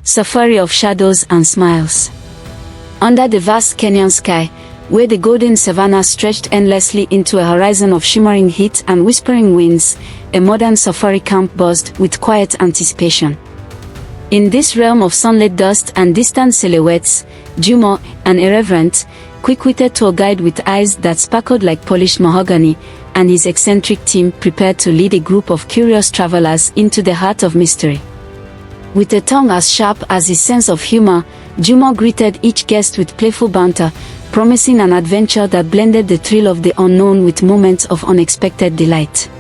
safari of shadows and smiles. Under the vast Kenyan sky, where the golden savannah stretched endlessly into a horizon of shimmering heat and whispering winds, a modern safari camp buzzed with quiet anticipation. In this realm of sunlit dust and distant silhouettes, Juma, an irreverent, quick-witted tour guide with eyes that sparkled like polished mahogany, and his eccentric team prepared to lead a group of curious travelers into the heart of mystery. With a tongue as sharp as his sense of humor, Juma greeted each guest with playful banter, promising an adventure that blended the thrill of the unknown with moments of unexpected delight.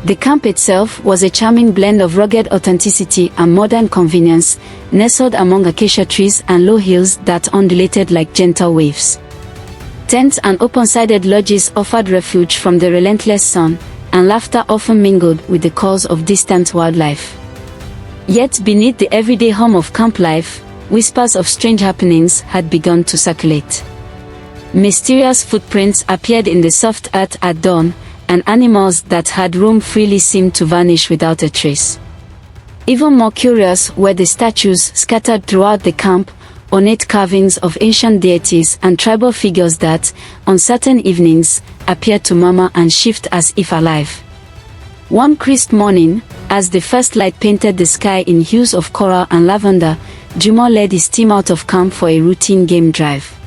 The camp itself was a charming blend of rugged authenticity and modern convenience, nestled among acacia trees and low hills that undulated like gentle waves. Tents and open-sided lodges offered refuge from the relentless sun, and laughter often mingled with the calls of distant wildlife. Yet beneath the everyday hum of camp life, whispers of strange happenings had begun to circulate. Mysterious footprints appeared in the soft earth at dawn, and animals that had roamed freely seemed to vanish without a trace. Even more curious were the statues scattered throughout the camp, ornate carvings of ancient deities and tribal figures that, on certain evenings, appeared to murmur and shift as if alive. One crisp morning, as the first light painted the sky in hues of coral and lavender, Juma led his team out of camp for a routine game drive.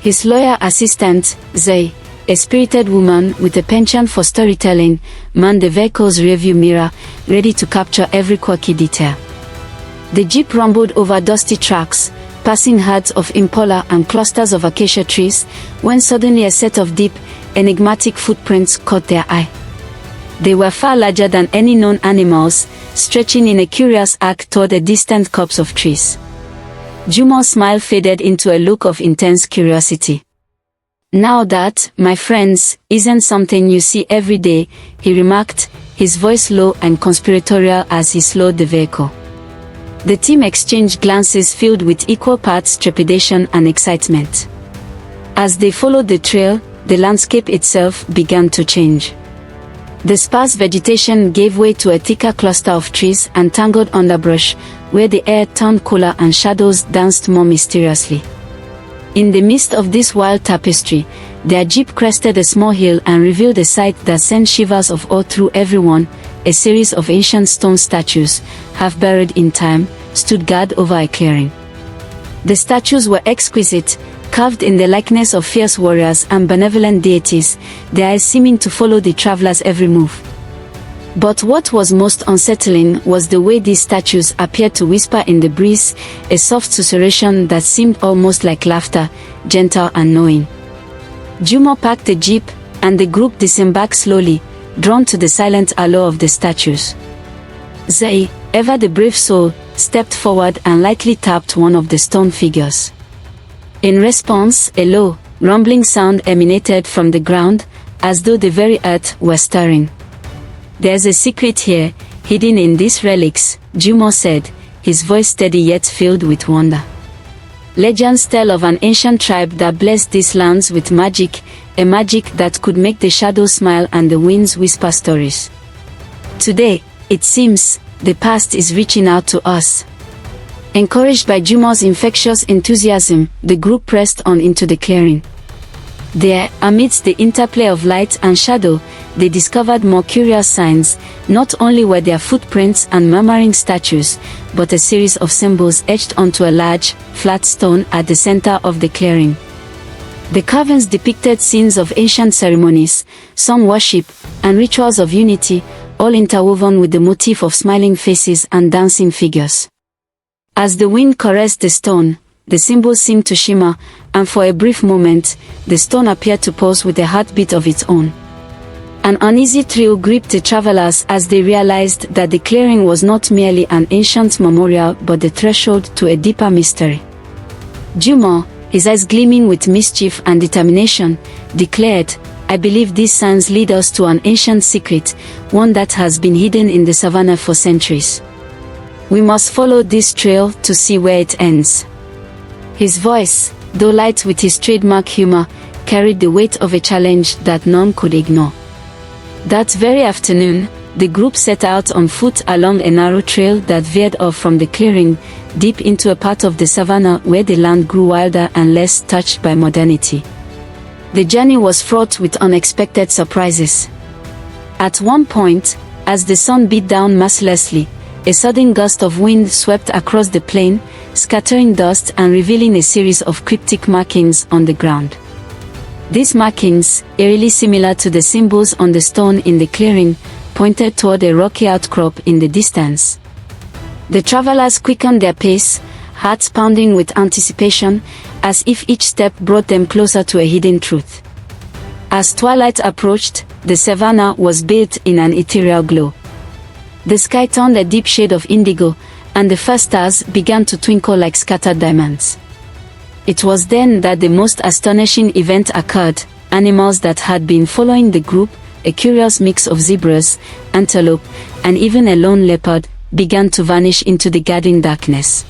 His loyal assistant, Zay, a spirited woman with a penchant for storytelling, manned the vehicle's rearview mirror, ready to capture every quirky detail. The jeep rumbled over dusty tracks, passing herds of impala and clusters of acacia trees, when suddenly a set of deep, enigmatic footprints caught their eye. They were far larger than any known animals, stretching in a curious arc toward a distant copse of trees. Juma's smile faded into a look of intense curiosity. "Now that, my friends, isn't something you see every day," he remarked, his voice low and conspiratorial as he slowed the vehicle. The team exchanged glances filled with equal parts trepidation and excitement. As they followed the trail, the landscape itself began to change. The sparse vegetation gave way to a thicker cluster of trees and tangled underbrush, where the air turned cooler and shadows danced more mysteriously. In the midst of this wild tapestry, their jeep crested a small hill and revealed a sight that sent shivers of awe through everyone. A series of ancient stone statues, half buried in time, stood guard over a clearing. The statues were exquisite, carved in the likeness of fierce warriors and benevolent deities, their eyes seeming to follow the traveler's every move. But what was most unsettling was the way these statues appeared to whisper in the breeze, a soft susurration that seemed almost like laughter, gentle and knowing. Juma parked the jeep, and the group disembarked slowly, drawn to the silent allure of the statues. Zay, ever the brave soul, stepped forward and lightly tapped one of the stone figures. In response, a low, rumbling sound emanated from the ground, as though the very earth were stirring. "There's a secret here, hidden in these relics," Juma said, his voice steady yet filled with wonder. "Legends tell of an ancient tribe that blessed these lands with magic, a magic that could make the shadows smile and the winds whisper stories. Today, it seems, the past is reaching out to us." Encouraged by Juma's infectious enthusiasm, the group pressed on into the clearing. There, amidst the interplay of light and shadow, they discovered more curious signs. Not only were there footprints and murmuring statues, but a series of symbols etched onto a large, flat stone at the center of the clearing. The caverns depicted scenes of ancient ceremonies, sun worship, and rituals of unity, all interwoven with the motif of smiling faces and dancing figures. As the wind caressed the stone, the symbols seemed to shimmer, and for a brief moment, the stone appeared to pulse with a heartbeat of its own. An uneasy thrill gripped the travelers as they realized that the clearing was not merely an ancient memorial but the threshold to a deeper mystery. Juma, his eyes gleaming with mischief and determination, declared, "I believe these signs lead us to an ancient secret, one that has been hidden in the savannah for centuries. We must follow this trail to see where it ends." His voice, though light with his trademark humor, carried the weight of a challenge that none could ignore. That very afternoon, the group set out on foot along a narrow trail that veered off from the clearing, deep into a part of the savannah where the land grew wilder and less touched by modernity. The journey was fraught with unexpected surprises. At one point, as the sun beat down mercilessly, a sudden gust of wind swept across the plain, scattering dust and revealing a series of cryptic markings on the ground. These markings, eerily similar to the symbols on the stone in the clearing, pointed toward a rocky outcrop in the distance. The travelers quickened their pace, hearts pounding with anticipation, as if each step brought them closer to a hidden truth. As twilight approached, the savannah was bathed in an ethereal glow. The sky turned a deep shade of indigo, and the first stars began to twinkle like scattered diamonds. It was then that the most astonishing event occurred. Animals that had been following the group, a curious mix of zebras, antelope, and even a lone leopard, began to vanish into the gathering darkness.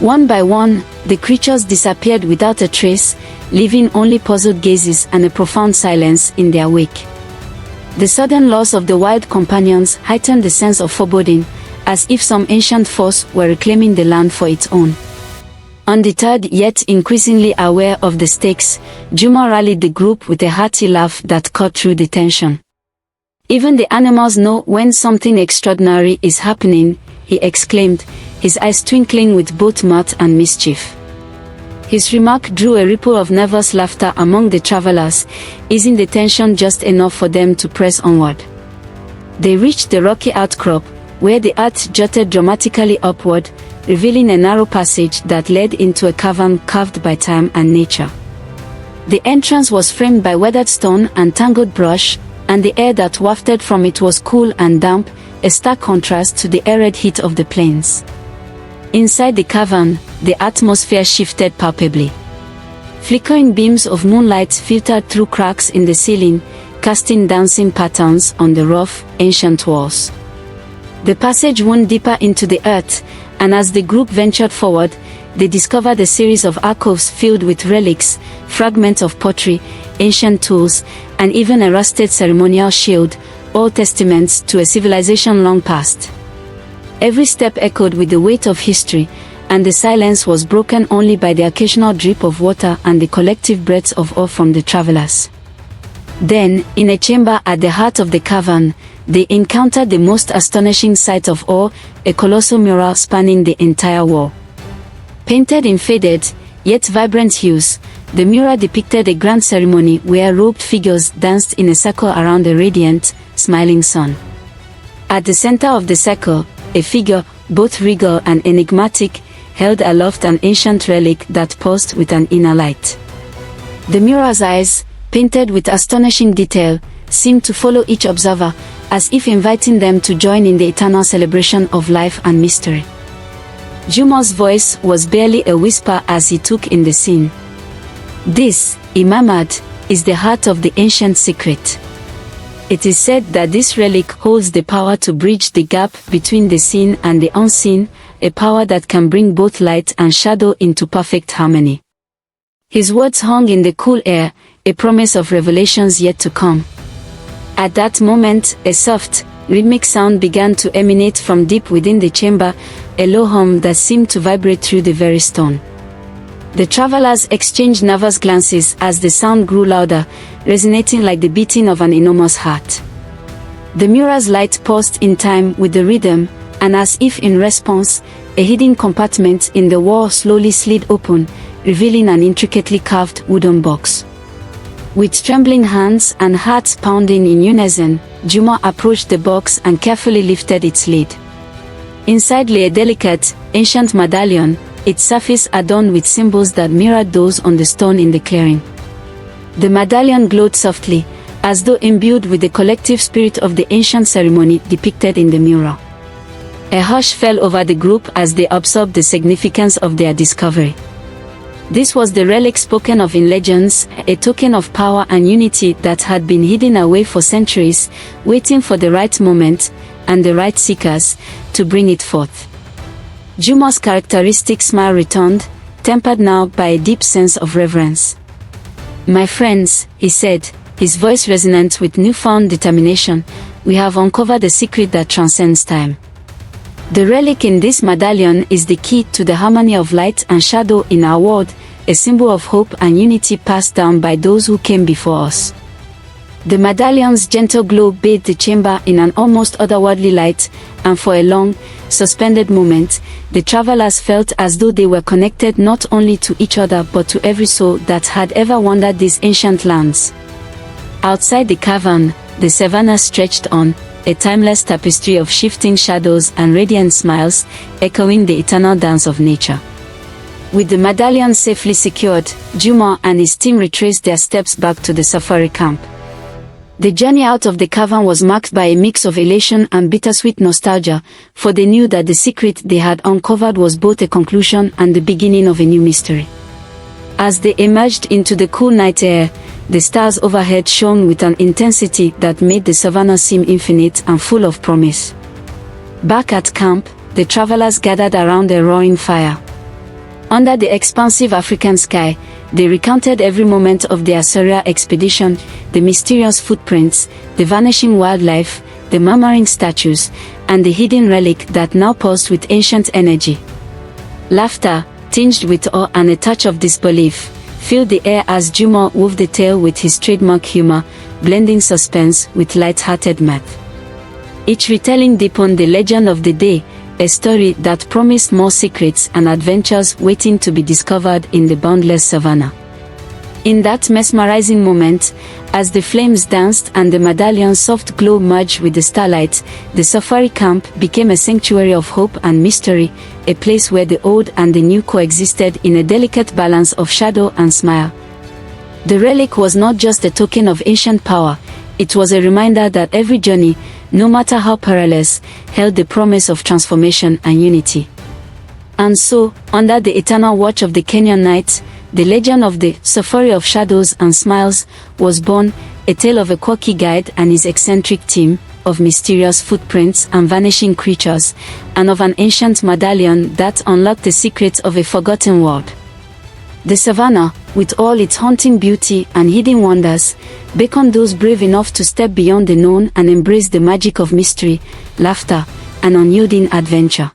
One by one, the creatures disappeared without a trace, leaving only puzzled gazes and a profound silence in their wake. The sudden loss of the wild companions heightened the sense of foreboding, as if some ancient force were reclaiming the land for its own. Undeterred yet increasingly aware of the stakes, Juma rallied the group with a hearty laugh that cut through the tension. "Even the animals know when something extraordinary is happening," he exclaimed, his eyes twinkling with both mirth and mischief. His remark drew a ripple of nervous laughter among the travelers, easing the tension just enough for them to press onward. They reached the rocky outcrop, where the earth jutted dramatically upward, revealing a narrow passage that led into a cavern carved by time and nature. The entrance was framed by weathered stone and tangled brush, and the air that wafted from it was cool and damp, a stark contrast to the arid heat of the plains. Inside the cavern, the atmosphere shifted palpably. Flickering beams of moonlight filtered through cracks in the ceiling, casting dancing patterns on the rough, ancient walls. The passage wound deeper into the earth, and as the group ventured forward, they discovered a series of alcoves filled with relics, fragments of pottery, ancient tools, and even a rusted ceremonial shield, all testaments to a civilization long past. Every step echoed with the weight of history, and the silence was broken only by the occasional drip of water and the collective breaths of awe from the travelers. Then, in a chamber at the heart of the cavern, they encountered the most astonishing sight of all, a colossal mural spanning the entire wall. Painted in faded, yet vibrant hues, the mural depicted a grand ceremony where robed figures danced in a circle around a radiant, smiling sun. At the center of the circle, a figure, both regal and enigmatic, held aloft an ancient relic that pulsed with an inner light. The mural's eyes, painted with astonishing detail, seemed to follow each observer, as if inviting them to join in the eternal celebration of life and mystery. Juma's voice was barely a whisper as he took in the scene. "This, he murmured, is the heart of the ancient secret. It is said that this relic holds the power to bridge the gap between the seen and the unseen, a power that can bring both light and shadow into perfect harmony." His words hung in the cool air, a promise of revelations yet to come. At that moment, a soft, rhythmic sound began to emanate from deep within the chamber, a low hum that seemed to vibrate through the very stone. The travelers exchanged nervous glances as the sound grew louder, resonating like the beating of an enormous heart. The mural's light paused in time with the rhythm, and as if in response, a hidden compartment in the wall slowly slid open, revealing an intricately carved wooden box. With trembling hands and hearts pounding in unison, Juma approached the box and carefully lifted its lid. Inside lay a delicate, ancient medallion, its surface adorned with symbols that mirrored those on the stone in the clearing. The medallion glowed softly, as though imbued with the collective spirit of the ancient ceremony depicted in the mural. A hush fell over the group as they absorbed the significance of their discovery. This was the relic spoken of in legends, a token of power and unity that had been hidden away for centuries, waiting for the right moment, and the right seekers, to bring it forth. Juma's characteristic smile returned, tempered now by a deep sense of reverence. "My friends," he said, his voice resonant with newfound determination, we have uncovered a secret that transcends time. The relic in this medallion is the key to the harmony of light and shadow in our world, a symbol of hope and unity passed down by those who came before us. The medallion's gentle glow bathed the chamber in an almost otherworldly light, and for a long, suspended moment, the travelers felt as though they were connected not only to each other but to every soul that had ever wandered these ancient lands. Outside the cavern, the savannah stretched on, a timeless tapestry of shifting shadows and radiant smiles, echoing the eternal dance of nature. With the medallion safely secured, Juma and his team retraced their steps back to the safari camp. The journey out of the cavern was marked by a mix of elation and bittersweet nostalgia, for they knew that the secret they had uncovered was both a conclusion and the beginning of a new mystery. As they emerged into the cool night air, the stars overhead shone with an intensity that made the savannah seem infinite and full of promise. Back at camp, the travelers gathered around a roaring fire. Under the expansive African sky, they recounted every moment of their surreal expedition, the mysterious footprints, the vanishing wildlife, the murmuring statues, and the hidden relic that now pulsed with ancient energy. Laughter, tinged with awe and a touch of disbelief, filled the air as Juma wove the tale with his trademark humor, blending suspense with light-hearted mirth. Each retelling deepened the legend of the day, a story that promised more secrets and adventures waiting to be discovered in the boundless savannah. In that mesmerizing moment, as the flames danced and the medallion's soft glow merged with the starlight, the safari camp became a sanctuary of hope and mystery, a place where the old and the new coexisted in a delicate balance of shadow and smile. The relic was not just a token of ancient power, it was a reminder that every journey, no matter how perilous, held the promise of transformation and unity. And so, under the eternal watch of the Kenyan night, the legend of the Safari of Shadows and Smiles was born, a tale of a quirky guide and his eccentric team, of mysterious footprints and vanishing creatures, and of an ancient medallion that unlocked the secrets of a forgotten world. The savannah, with all its haunting beauty and hidden wonders, beckoned those brave enough to step beyond the known and embrace the magic of mystery, laughter, and unyielding adventure.